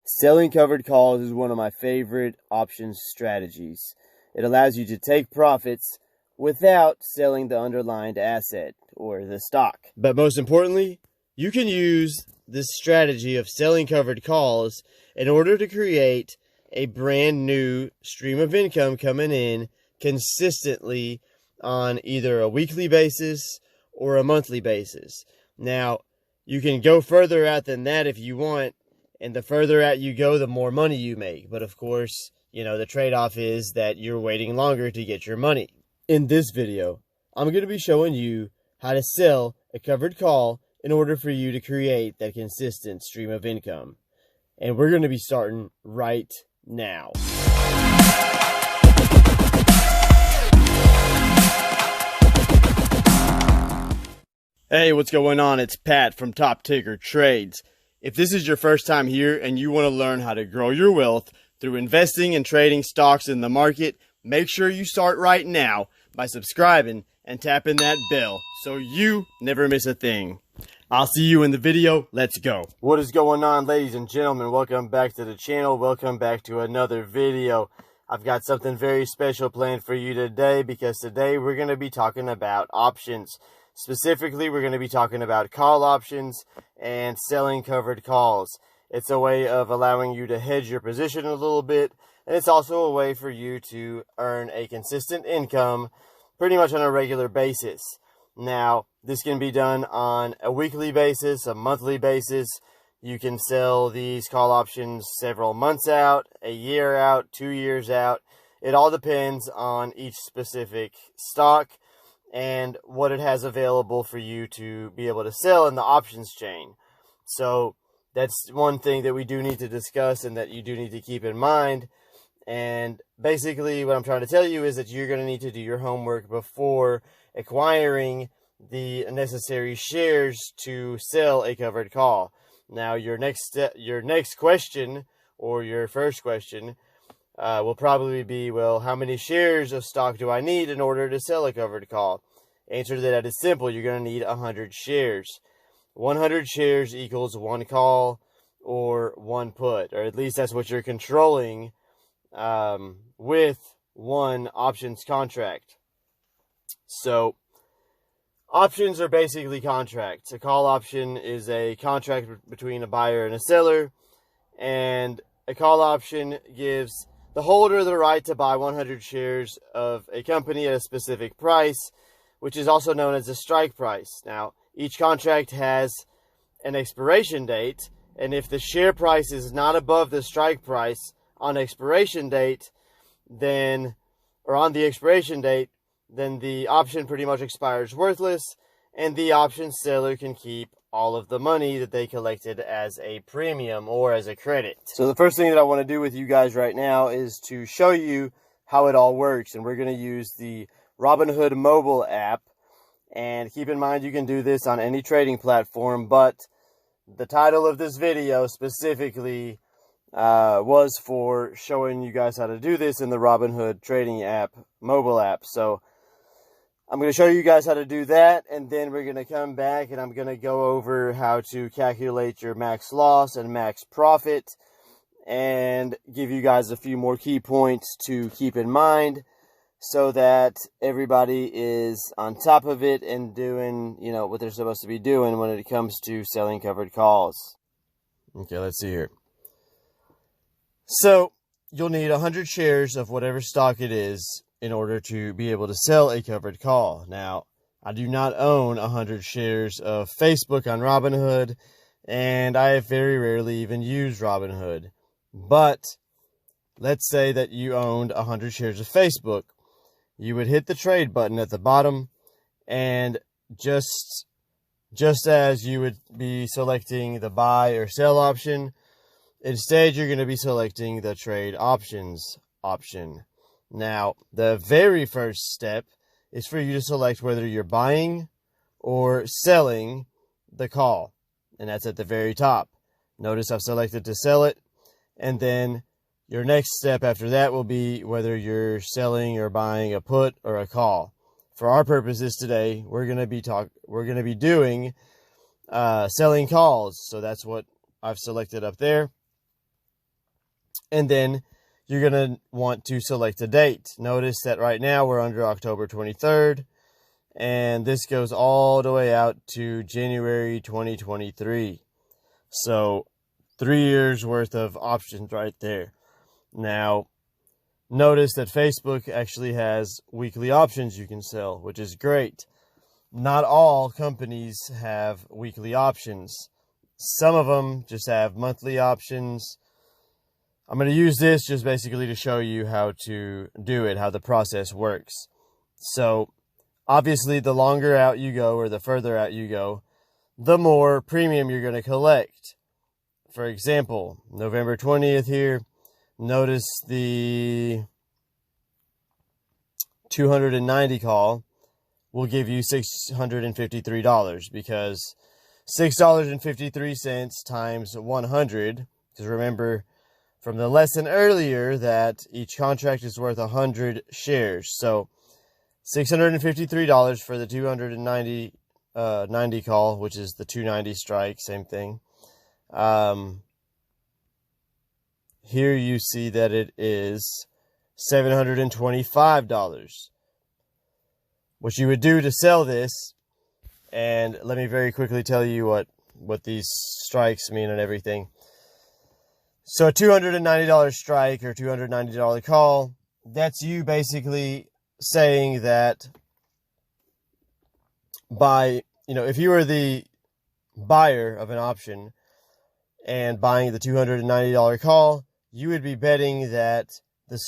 Selling covered calls is one of my favorite options strategies. It allows you to take profits without selling the underlying asset or the stock. But most importantly, you can use this strategy of selling covered calls in order to create a brand new stream of income coming in consistently on either a weekly basis or a monthly basis. Now, you can go further out than that if you want, and the further out you go, the more money you make. But of course, the trade-off is that you're waiting longer to get your money. In this video, I'm going to be showing you how to sell a covered call in order for you to create that consistent stream of income. And we're going to be starting right now. Hey, what's going on? It's Pat from Top Ticker Trades. If this is your first time here and you want to learn how to grow your wealth through investing and trading stocks in the market, make sure you start right now by subscribing and tapping that bell so you never miss a thing. I'll see you in the video. Let's go. What is going on, ladies and gentlemen? Welcome back to the channel. Welcome back to another video. I've got something very special planned for you today because today we're going to be talking about options. Specifically, we're going to be talking about call options and selling covered calls. It's a way of allowing you to hedge your position a little bit, and it's also a way for you to earn a consistent income pretty much on a regular basis. Now, this can be done on a weekly basis, a monthly basis. You can sell these call options several months out, a year out, 2 years out. It all depends on each specific stock and what it has available for you to be able to sell in the options chain. So that's one thing that we do need to discuss and that you do need to keep in mind. And basically what I'm trying to tell you is that you're going to need to do your homework before acquiring the necessary shares to sell a covered call. Now your next question, or your first question, will probably be, well, how many shares of stock do I need in order to sell a covered call? Answer to that is simple. You're going to need 100 shares. 100 shares equals one call or one put, or at least that's what you're controlling with one options contract. So options are basically contracts. A call option is a contract between a buyer and a seller, and a call option gives the holder the right to buy 100 shares of a company at a specific price, which is also known as a strike price. Now, each contract has an expiration date, and if the share price is not above the strike price on expiration date, then the option pretty much expires worthless, and the option seller can keep all of the money that they collected as a premium or as a credit. So the first thing that I want to do with you guys right now is to show you how it all works, and we're going to use the Robinhood mobile app. And keep in mind, you can do this on any trading platform, but the title of this video specifically was for showing you guys how to do this in the Robinhood trading app, mobile app. So I'm going to show you guys how to do that, and then we're going to come back and I'm going to go over how to calculate your max loss and max profit and give you guys a few more key points to keep in mind so that everybody is on top of it and doing, what they're supposed to be doing when it comes to selling covered calls. Okay, let's see here. So you'll need 100 shares of whatever stock it is in order to be able to sell a covered call. Now, I do not own 100 shares of Facebook on Robinhood, and I have very rarely even used Robinhood. But let's say that you owned 100 shares of Facebook. You would hit the trade button at the bottom, and just as you would be selecting the buy or sell option, instead you're going to be selecting the trade options option. Now, the very first step is for you to select whether you're buying or selling the call, and that's at the very top. Notice I've selected to sell it, and then your next step after that will be whether you're selling or buying a put or a call. For our purposes today, we're going to be doing selling calls. So that's what I've selected up there. And then you're going to want to select a date. Notice that right now we're under October 23rd, and this goes all the way out to January 2023. So 3 years worth of options right there. Now, notice that Facebook actually has weekly options you can sell, which is great. Not all companies have weekly options. Some of them just have monthly options. I'm going to use this just basically to show you how to do it, how the process works. So, obviously, the longer out you go or the further out you go, the more premium you're going to collect. For example, November 20th here, notice the 290 call will give you $653 because $6.53 times 100, because remember from the lesson earlier that each contract is worth 100 shares. So $653 for the 290 90 call, which is the 290 strike, same thing. Here you see that it is $725. What you would do to sell this, and let me very quickly tell you what these strikes mean and everything. So a $290 strike or $290 call, that's you basically saying that if you were the buyer of an option and buying the $290 call, you would be betting that the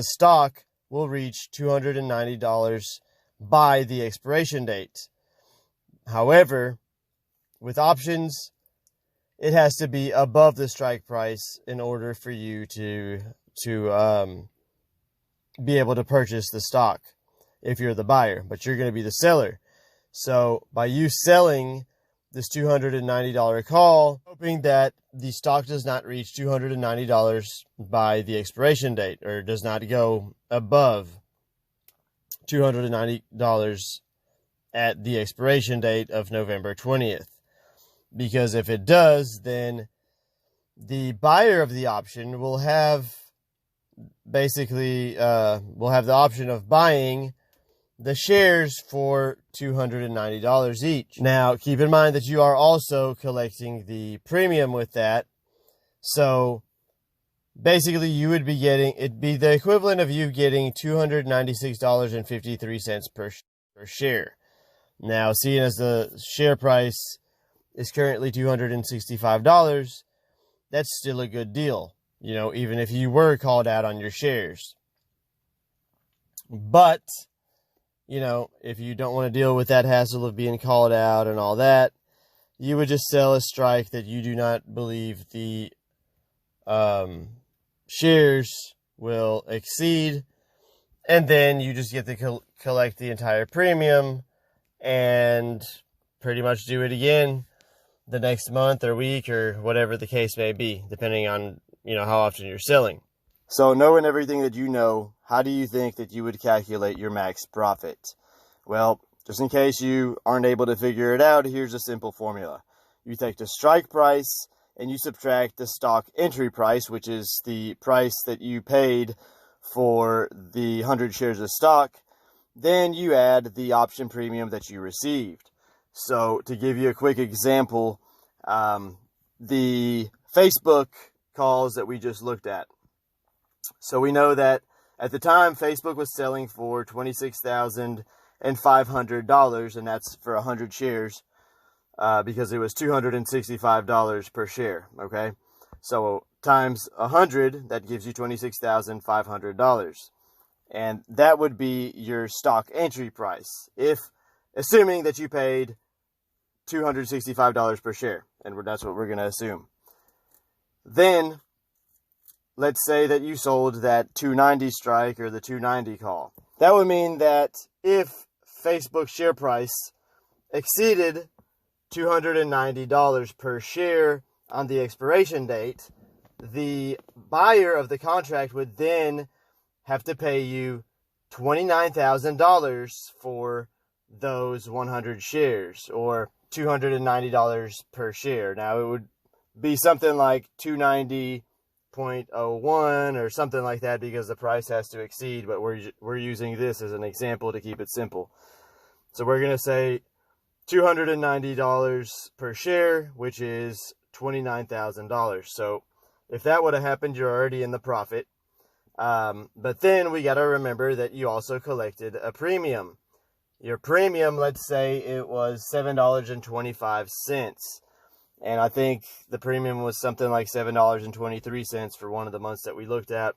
stock will reach $290 by the expiration date. However, with options, it has to be above the strike price in order for you to be able to purchase the stock if you're the buyer, but you're going to be the seller. So by you selling this $290 call, hoping that the stock does not reach $290 by the expiration date or does not go above $290 at the expiration date of November 20th. Because if it does, then the buyer of the option will have the option of buying the shares for $290 each. Now, keep in mind that you are also collecting the premium with that. So, basically, it'd be the equivalent of you getting $296.53 per share. Now, seeing as the share price is currently $265, that's still a good deal, even if you were called out on your shares. But, if you don't want to deal with that hassle of being called out and all that, you would just sell a strike that you do not believe the shares will exceed, and then you just get to collect the entire premium and pretty much do it again the next month or week or whatever the case may be, depending on how often you're selling. So knowing everything that you know, how do you think that you would calculate your max profit? Well, just in case you aren't able to figure it out, here's a simple formula. You take the strike price and you subtract the stock entry price, which is the price that you paid for the 100 shares of stock. Then you add the option premium that you received. So to give you a quick example, the Facebook calls that we just looked at. So we know that at the time Facebook was selling for $26,500, and that's for 100 shares, because it was $265 per share. Okay, so times 100, that gives you $26,500, and that would be your stock entry price, assuming that you paid $265 per share, and that's what we're going to assume. Then, let's say that you sold that 290 strike or the 290 call. That would mean that if Facebook's share price exceeded $290 per share on the expiration date, the buyer of the contract would then have to pay you $29,000 for those 100 shares, or $290 per share. Now, it would be something like 290.01 or something like that, because the price has to exceed, but we're using this as an example to keep it simple. So we're going to say $290 per share, which is $29,000. So if that would have happened, you're already in the profit. But then we got to remember that you also collected a premium. Your premium, let's say it was $7.25. And I think the premium was something like $7.23 for one of the months that we looked at.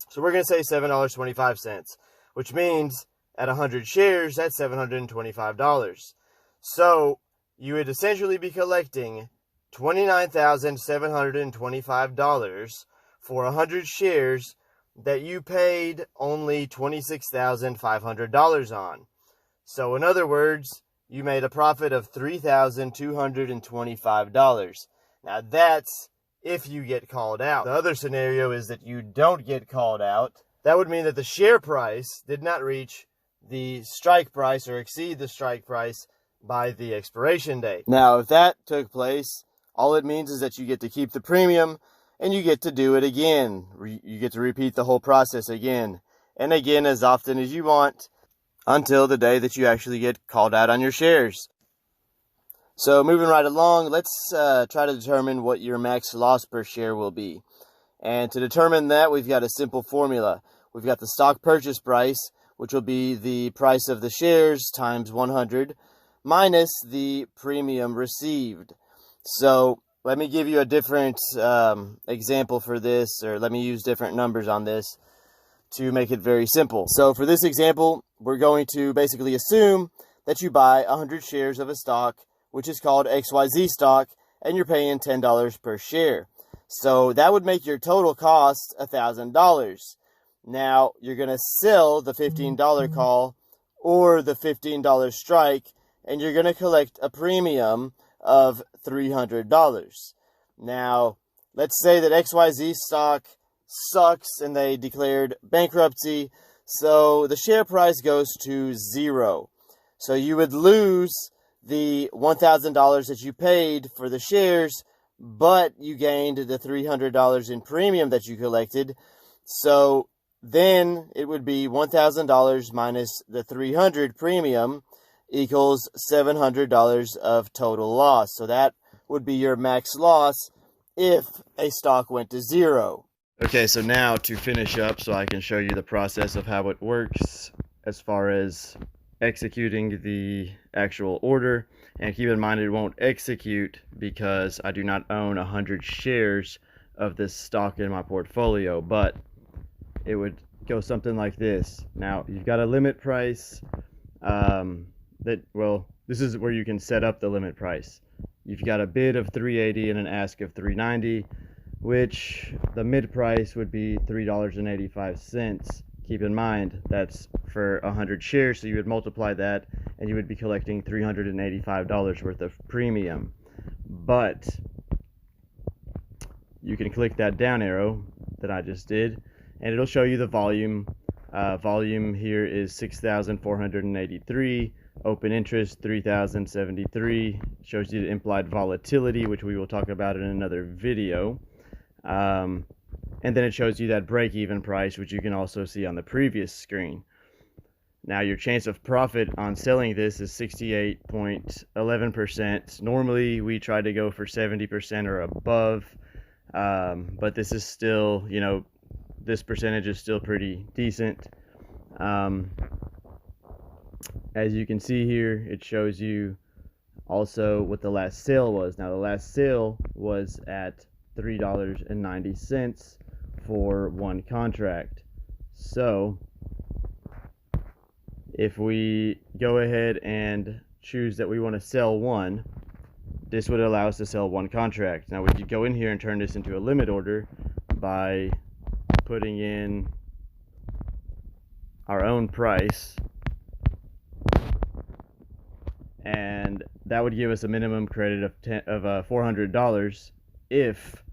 So we're going to say $7.25, which means at 100 shares, that's $725. So you would essentially be collecting $29,725 for 100 shares that you paid only $26,500 on. So in other words, you made a profit of $3,225. Now that's if you get called out. The other scenario is that you don't get called out. That would mean that the share price did not reach the strike price or exceed the strike price by the expiration date. Now, if that took place, all it means is that you get to keep the premium and you get to do it again. You get to repeat the whole process again and again as often as you want until the day that you actually get called out on your shares. So moving right along, let's try to determine what your max loss per share will be. And to determine that, we've got a simple formula. We've got the stock purchase price, which will be the price of the shares times 100 minus the premium received. So let me give you a different example for this, or let me use different numbers on this to make it very simple. So for this example, we're going to basically assume that you buy 100 shares of a stock, which is called XYZ stock, and you're paying $10 per share. So that would make your total cost $1,000. Now, you're going to sell the $15 call or the $15 strike, and you're going to collect a premium of $300. Now, let's say that XYZ stock sucks and they declared bankruptcy, so the share price goes to zero. So you would lose the $1,000 that you paid for the shares, but you gained the $300 in premium that you collected. So then it would be $1,000 minus the $300 premium equals $700 of total loss. So that would be your max loss if a stock went to zero. Okay, so now to finish up so I can show you the process of how it works as far as executing the actual order. And keep in mind, it won't execute because I do not own 100 shares of this stock in my portfolio, but it would go something like this. Now, you've got a limit price this is where you can set up the limit price. You've got a bid of $3.80 and an ask of $3.90, which the mid price would be $3.85. Keep in mind, that's for 100 shares, so you would multiply that and you would be collecting $385 worth of premium. But you can click that down arrow that I just did, and it'll show you the volume. Volume here is 6,483. Open interest 3,073. Shows you the implied volatility, which we will talk about in another video. And then it shows you that break-even price, which you can also see on the previous screen. Now, your chance of profit on selling this is 68.11%. Normally, we try to go for 70% or above, but this is still, this percentage is still pretty decent. As you can see here, it shows you also what the last sale was. Now, the last sale was at $3.90 for one contract. So if we go ahead and choose that we want to sell one, this would allow us to sell one contract. Now we could go in here and turn this into a limit order by putting in our own price, and that would give us a minimum credit of $400 if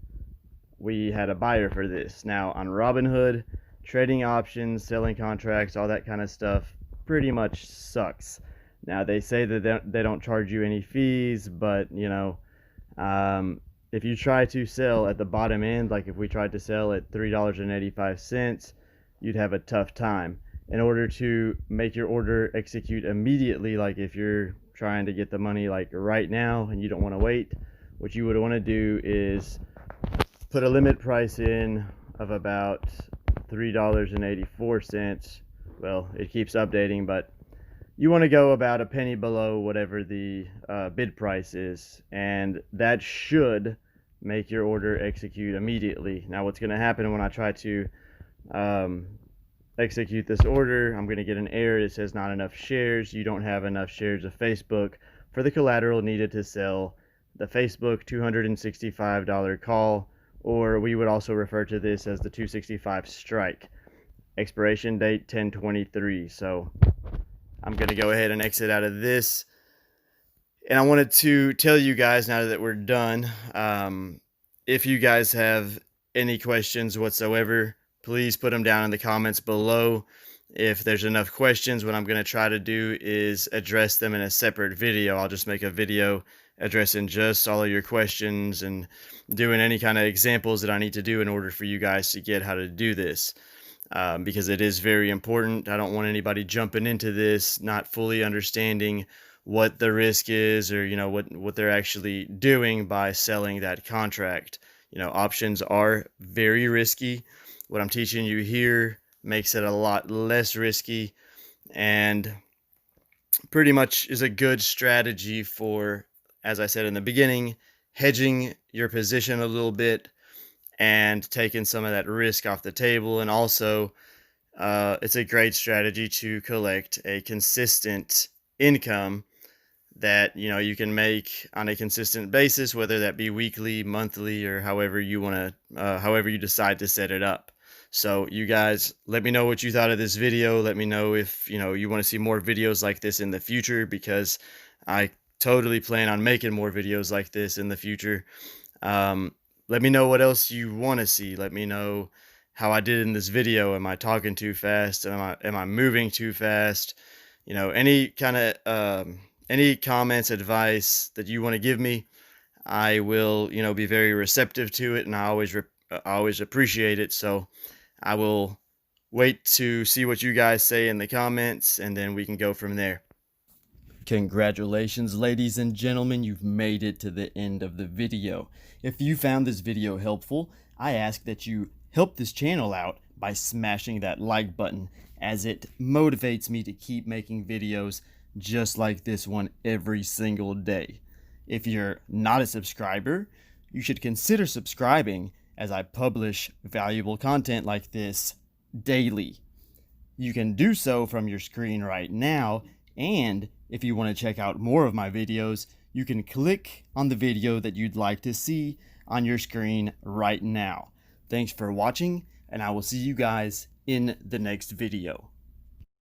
we had a buyer for this. Now on Robinhood, trading options, selling contracts, all that kind of stuff pretty much sucks. Now they say that they don't charge you any fees, but if you try to sell at the bottom end, like if we tried to sell at $3.85, you'd have a tough time. In order to make your order execute immediately, like if you're trying to get the money like right now and you don't want to wait, what you would want to do is put a limit price in of about $3.84. Well, it keeps updating, but you want to go about a penny below whatever the bid price is, and that should make your order execute immediately. Now, what's going to happen when I try to execute this order, I'm going to get an error. It says not enough shares. You don't have enough shares of Facebook for the collateral needed to sell the Facebook $265 call, or we would also refer to this as the 265 strike. Expiration date 10/23. So I'm going to go ahead and exit out of this. And I wanted to tell you guys, now that we're done, if you guys have any questions whatsoever, please put them down in the comments below. If there's enough questions, what I'm going to try to do is address them in a separate video. I'll just make a video addressing just all of your questions and doing any kind of examples that I need to do in order for you guys to get how to do this. Because it is very important. I don't want anybody jumping into this not fully understanding what the risk is, or what they're actually doing by selling that contract. Options are very risky. What I'm teaching you here makes it a lot less risky, and pretty much is a good strategy for, as I said in the beginning, hedging your position a little bit and taking some of that risk off the table. And also, it's a great strategy to collect a consistent income that you can make on a consistent basis, whether that be weekly, monthly, or however you decide to set it up. So you guys, let me know what you thought of this video. Let me know if you want to see more videos like this in the future, because I totally plan on making more videos like this in the future. Let me know what else you want to see. Let me know how I did in this video. Am I talking too fast? Am I moving too fast? Any kind of any comments, advice that you want to give me, I will be very receptive to it, and I always appreciate it. So I will wait to see what you guys say in the comments, and then we can go from there. Congratulations, ladies and gentlemen, you've made it to the end of the video. If you found this video helpful, I ask that you help this channel out by smashing that like button, as it motivates me to keep making videos just like this one every single day. If you're not a subscriber, you should consider subscribing, as I publish valuable content like this daily. You can do so from your screen right now, and if you want to check out more of my videos, you can click on the video that you'd like to see on your screen right now. Thanks for watching, and I will see you guys in the next video.